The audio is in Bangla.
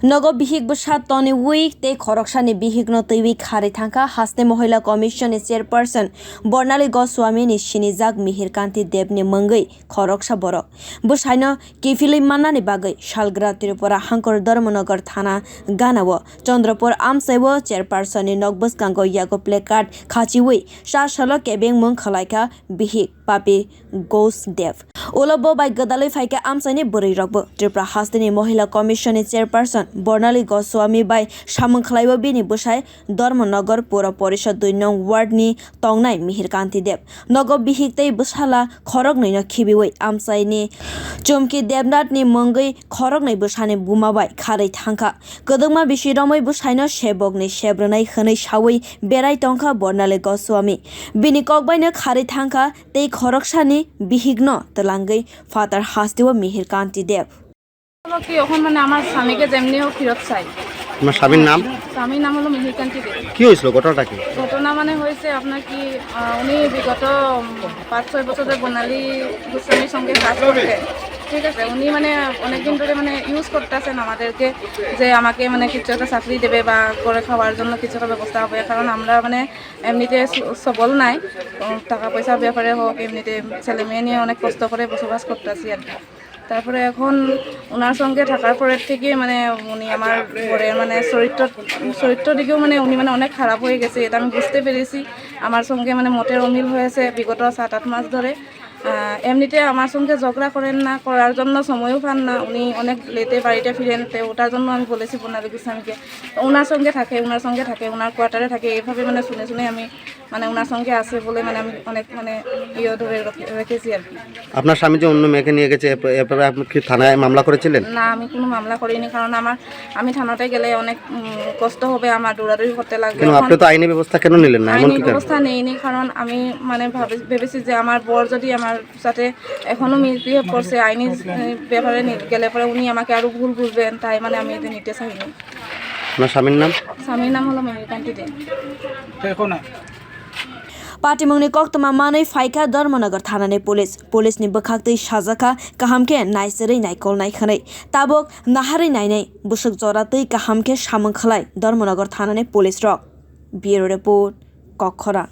Nogo bihik bwsa tongnaai tei khoroksa ni bihik no twiwi khari thangkha haste mohila commission ni chairperson Dharmanagaro ni sinijak Mihir kanti ni mungwi khoroksa borok bwsai no kiphilwi mannani bagwi salgra Tripura hankor Dharmanagar thana ganao Chandrapur amsaibo chairperson ni bwskango yago placard khibiwi salo kebengmwng khwlai bihik Popi gouge Ulobo by Gadali Faika Amsani Buri Rogbo, Tripura Hastini Mohila Commission chairperson, Dharmanagaro by Shamanklaiwa Bini Bwsai, Dharmanagar poura porisad 2 nong ward ni tongnaai Mihir kanti Nogo bihik tei bwsala khoroknai no khibiwi amsai ni chumki debnat ni mungwi khoroknai bwsani bumabai khari thangkha. Kebengmwng bisiromoi bwsai no sebok ni sebrwnai hwnwi sawi berai tongkha Dharmanagaro. Bini kokbai no khari thangkha tei khoroksani bihik no langai father hastiwa Mihir kanti কি এখন মানে আমার স্বামীকে যেমনি হোক ফেরত চাই। তোমার স্বামীর নাম? স্বামীর নাম হলো মিহির কান্তি। কি হয়েছিল ঘটনাটা কি? ঘটনা মানে হয়েছে আপনার কি উনি বিগত 5-6 বছর ধরে বনালী গোস্বামীর সঙ্গে কাজ করতে, ঠিক আছে, উনি মানে অনেকদিন ধরে মানে ইউজ করতেছেন আমাদেরকে যে আমাকে মানে কিছু একটা চাকরি দেবে বা করে খাওয়ার জন্য কিছু একটা ব্যবস্থা হবে, কারণ আমরা মানে এমনিতে সবল নাই, টাকা পয়সার ব্যাপারে হোক এমনিতে ছেলে মেয়ে নিয়ে অনেক কষ্ট করে বসবাস করতেছি আর কি। তারপরে এখন ওনার সঙ্গে থাকার পরের থেকে মানে উনি আমার ঘরের মানে চরিত্র দিকেও মানে উনি মানে অনেক খারাপ হয়ে গেছে, এটা আমি বুঝতে পেরেছি। আমার সঙ্গে মানে মোটের অমিল হয়েছে বিগত 7-8 মাস ধরে। এমনিতে আমার সঙ্গে ঝগড়া করেন না, করার জন্য সময়ও পান না, উনি অনেক লেটে বাড়িতে ফিরেন, ওটার জন্য আমি বলেছি বর্ণালী স্বামীকে ওনার সঙ্গে থাকে ওনার কোয়ার্টারে থাকে, এইভাবে মানে শুনে আমি মানে ওনার সঙ্গে আছে বলে মানে আমি অনেক মানে ধরে রেখেছি আর কি। আপনার স্বামী যে অন্য মেয়েকে নিয়ে গেছে এরপরে আপনি কি থানায় মামলা করেছিলেন? না, আমি কোনো মামলা করিনি, কারণ আমি থানাতে গেলে অনেক কষ্ট হবে, আমার দৌড়াদৌড়ি করতে লাগবে। কেন আপনি তো আইনি ব্যবস্থা কেন নিলেন না? আইনি ব্যবস্থা নেইনি কারণ আমি মানে ভেবেছি যে আমার বর যদি আমার সাথে এখনো মিসবিহেভ করছে, আইনি ব্যাপারে গেলে পরে উনি আমাকে আরো ভুল বুঝবেন, তাই মানে আমি এটা নিতে চাইনি। আপনার স্বামীর নাম? স্বামীর নাম হলো মিহির কান্তি। Patimungni koktoma manai faika Dharmanagar thanani police ni bwkhaktwi sajaka kahamke naisari naikol naikhani tabok nahari nainai busuk joratwi kahamke samung khwlai Dharmanagar thanani police rok. Bureau report Kokhora.